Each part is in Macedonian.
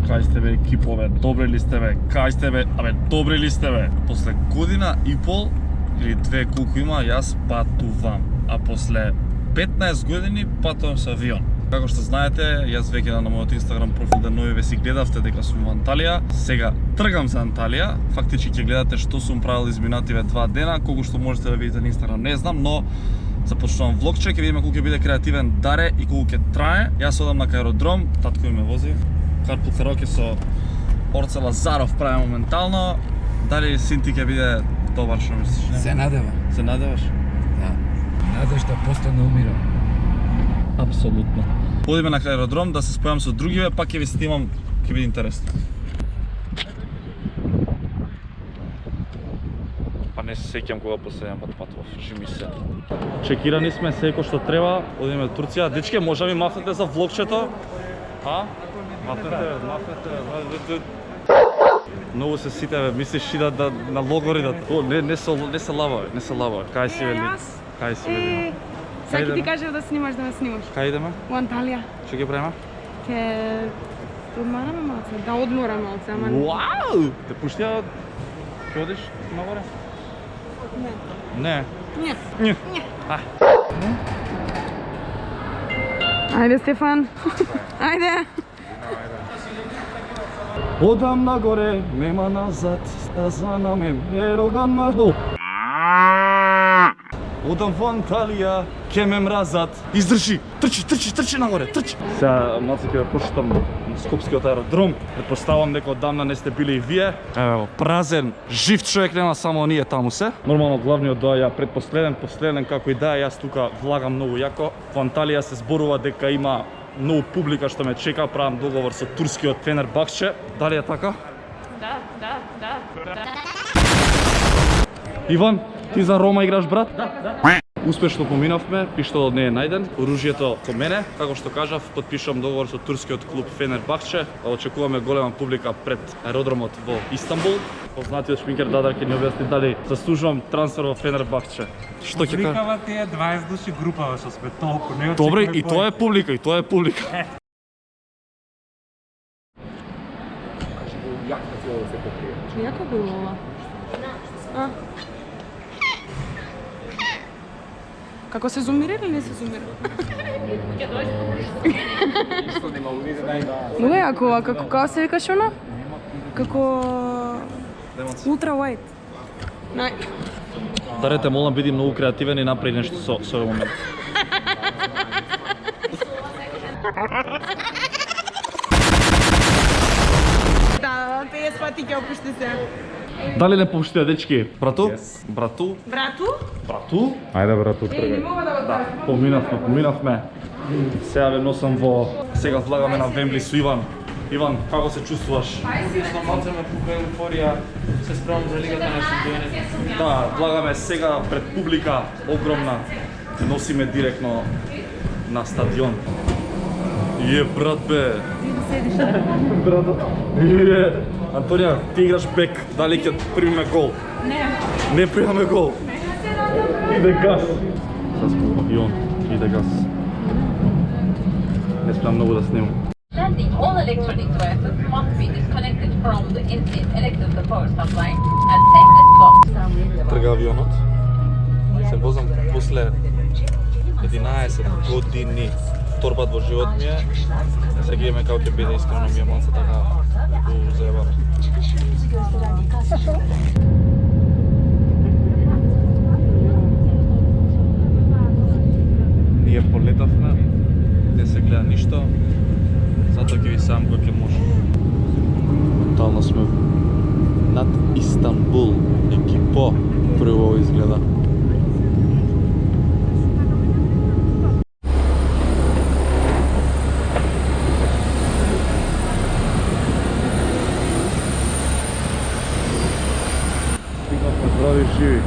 Кај сте бе екипове, добри ли сте бе? Кај сте бе? Абе, добри ли сте бе? После година и пол или две колку има, јас патувам. А после 15 години патувам со авион. Како што знаете, јас веќе на мојот Инстаграм профил да нови си гледавте дека сум во Анталија. Сега тргам за Анталија. Фактички ќе гледате што сум правил изминативе 2 дена, колку што можете да видите на Инстаграм, не знам, но започнувам влогче, ќе видиме колку ќе биде креативен Даре и колку ќе трае. Јас одам на аеродром, татко ми ме вози. Карпул караоке со Орце Лазаров прави моментално. Дали син ти ќе биде добар, што мислиш? Се надева. Се надеваш? Да. Надеж да постане умира. Апсолутно. Одиме на аеродром да се спојам со другиве, пак ќе ви снимам, ќе биде интересно. Па не се сеќам кога последен пат патував, жими се. Чекирани сме секој што треба, одиме до Турција. Дечке, може ми мафнете за влогчето? А? Мафнете. Многу се сите бе, мислиш и да на логори да... О, не се лава, не се лава. Кај си вели? Кај си вели? Сега ќе ти кажев да снимаш, да ме снимаш. Кај идеме? Во Анталија. Што ќе правиме? Ќе одмараме малце, да одмораме малце, ама... Вау! Те пуштија? Ќе одиш нагоре? Не. Не. Не. Ајде, Стефан. Ајде. Одам нагоре, нема назад, стаза на мен, ероган мадо. Одам во Анталија, ке ме мразат. Издржи, трчи нагоре, трчи. Сега малце ќе ја пуштам на Скопскиот аеродром. Предпоставам дека одамна не сте били и вие. Ево, празен, жив човек нема, само ние таму се. Нормално главниот доаѓа предпоследен, последен како и да, јас тука влагам многу јако. Во Анталија се зборува дека има многу публика што ме чека, правам договор со турскиот Фенербахче. Дали е така? Да. Иван, ти за Рома играш, брат? Да. Успешно поминавме, пиштолот не е најден, оружјето со мене. Како што кажав, подпишувам договор со турскиот клуб Фенербахче. Очекуваме голема публика пред аеродромот во Истанбул. Познатиот шминкер Дадар ќе ни објасни дали заслужувам трансфер во Фенербахче. Што ќе кажа? Викава тие 20 души групава што сме толку, не очекуваме. Добре, и тоа е публика, и тоа е публика. Јако било ова? А? Како се зумира или не се зумира? Много јако ова, како се викаш она? Како... Ultra wide. Дарете, молам, биди многу креативен и направи нешто со овој момент. Да, 50 пати ќе опушти се. Дали не пуштија, дечки? Брату? Yes. Брату? Брату? Ајде брату, Не тргај. мога да го Да, поминавме. Сега ве носам во... Сега влагаме на Вембли со Иван. Иван, како се чувствуваш? Отлично, малце ме пука еуфорија, се спремам за Лигата на шампионите. Да, влагаме сега пред публика огромна. Носиме директно на стадион. Брат бе. Братот. Антонија, ти играш бек. Дали ќе примиме гол? Не примаме гол. Иде газ. Сега сме во авион. Иде газ. Не спремам многу да снимам. Standing, all electronic devices must be disconnected from the electrical power supply and take this box. Трга авионот. Се возам после 11 години. Втор пат во живот ми е. Сега имаме како ќе биде, искрено ми е малце така го заебано. Ние полетавме, не се гледа ништо, затоа ќе ви сам кој ќе може. Тотално сме над Истанбул, екипо, прво изгледа. Здрави живи.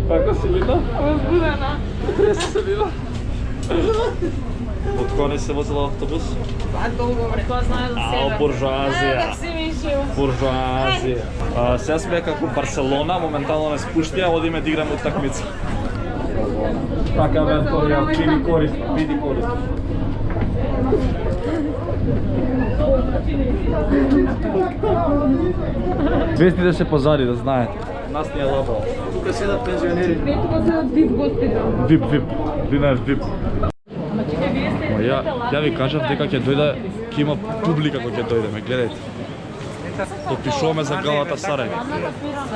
Како си, Лина? Возбудена. Треси се, Лина? Од кога не се возила автобус? Па долго време, тоа знае за себе. Буржуазија. Как си мишил? Буржуазија. Сега сме како Барселона, моментално не спуштија, одиме да играме утакмица. Така бе, Антонија, биди корисно, биди корисно. Вестите се позади, да знаете. Нас не е лабало. Тука седат пензионери. Вип. Вина е вип. Ма ја ви кажав дека ќе дојде, ќе има публика кој ќе дојде, ме гледајте. Подпишуваме за Галата Сарај.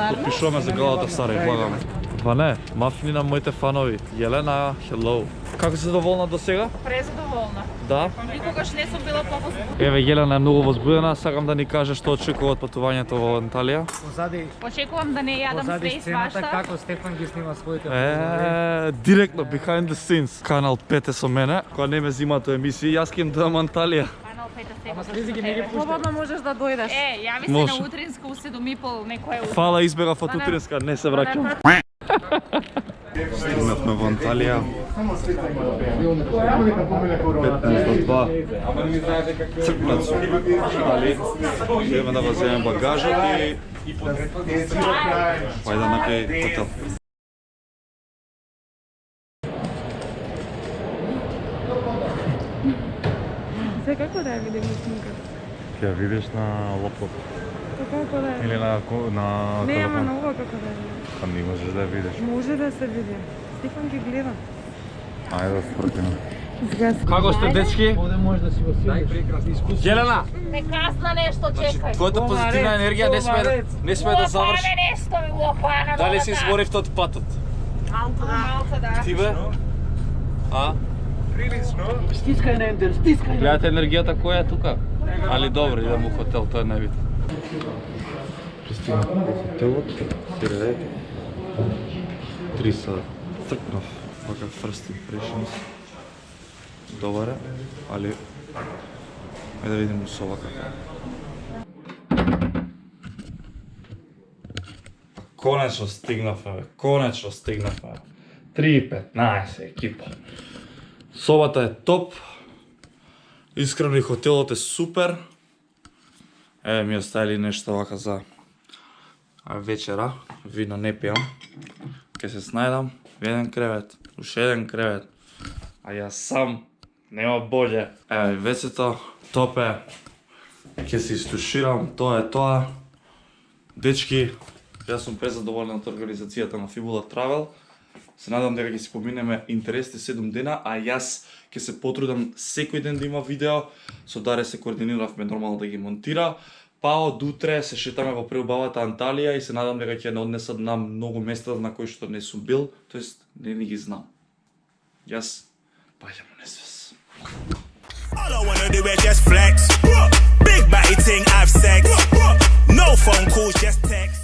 Подпишуваме за Галата Сарај, влагаме. Това не, мафини на моите фанови. Елена, hello. Како си задоволна до сега? Презадоволна. Да? Никогаш не сум била повозбудена. Еве, Елена е многу возбудена, сакам да ни каже што очекува од патувањето во Анталија. Очекувам да не јадам све и свашта. Како Стефан ги снима своите позади. Директно behind the scenes. Канал 5 е со мене, која не ме зимаат емисии, јас ќе им дојдам Анталија. Канал 5 е Ама сега. слизи ги не ги пушта. Слободно можеш да дојдеш. Јави се Може. на утринска у 7:30, некој утре. Фала, избегав од утринска, не се враќам. Стигнавме во Анталија. 15 до 2. Цркнац. Али, идеме да го земем багажот и пајде на кај хотел. Се како да ја видим снимка? Ќе ја видиш на лаптоп Како да ја или на Не, ама телефон. на ова како да ја видим. Па не можеш да ја видиш. Може да се види. Стефан ги гледа. Ајде да спркаме. Како сте, дечки? Овде може да си го филмиш. Најпрекрасни искуство. Елена, Ме касна нешто, чекај. твојата позитивна енергија не сме да заврши. Опане нешто ми опана. Дали си изборивте од патот? Малку да. Ти бе? А? Стискај на ентер, стискај. Гледате енергијата која е тука? Али добро, идем у хотел, тоа е најбитно. Пристигнав во хотелот, сега 3 сата. Цркнав, вака first impressions. Добар е, али ајде да видим усова каква е. Конечно стигнавме, бе. Конечно стигнавме. 3:15 екипа. Собата е топ. Искрено и хотелот е супер. Еве ми оставили нешто вака за вечера. Вино не пијам. Ке се снајдам. Еден кревет, уште еден кревет. А јас сам нема болje. Еве вецето, топ е. Ке се истуширам, тоа е тоа. Дечки, јас сум презадоволен од организацијата на Fibula Travel. Се надам дека ќе си поминеме интересни 7 дена, а јас ќе се потрудам секој ден да има видео. Со Даре се координиравме нормално да ги монтира. Па од утре се шетаме во преубавата Анталија и се надам дека ќе не однесат на многу места на кои што не сум бил, тоест не ни ги знам. Јас паѓам на несвес. All I wanna do is just flex. Big body thing, have sex. No phone calls, just text.